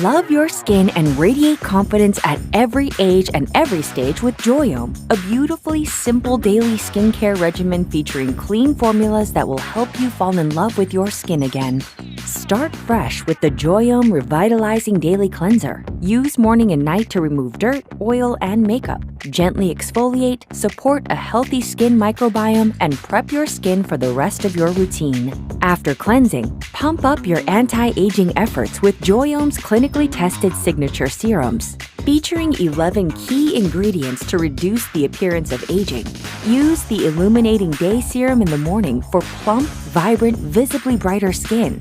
Love your skin and radiate confidence at every age and every stage with Joyōme, a beautifully simple daily skincare regimen featuring clean formulas that will help you fall in love with your skin again. Start fresh with the Joyōme Revitalizing Daily Cleanser. Use morning and night to remove dirt, oil, and makeup. Gently exfoliate, support a healthy skin microbiome, and prep your skin for the rest of your routine. After cleansing, pump up your anti-aging efforts with Joyōme's clinically tested signature serums. Featuring 11 key ingredients to reduce the appearance of aging. Use the Illuminating Day Serum in the morning for plump, vibrant, visibly brighter skin.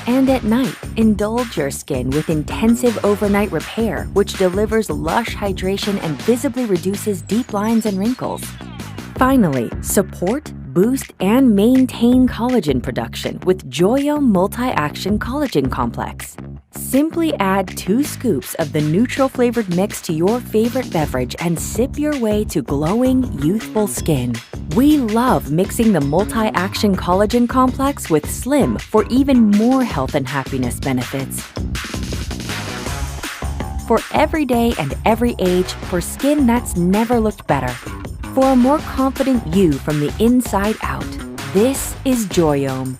And at night, indulge your skin with intensive overnight repair, which delivers lush hydration and visibly reduces deep lines and wrinkles. Finally, support, boost, and maintain collagen production with Joyōme Multi-Action Collagen Complex. Simply add 2 scoops of the neutral-flavored mix to your favorite beverage and sip your way to glowing, youthful skin. We love mixing the Multi-Action Collagen Complex with Slim for even more health and happiness benefits. For every day and every age, for skin that's never looked better. For a more confident you from the inside out, this is Joyōme.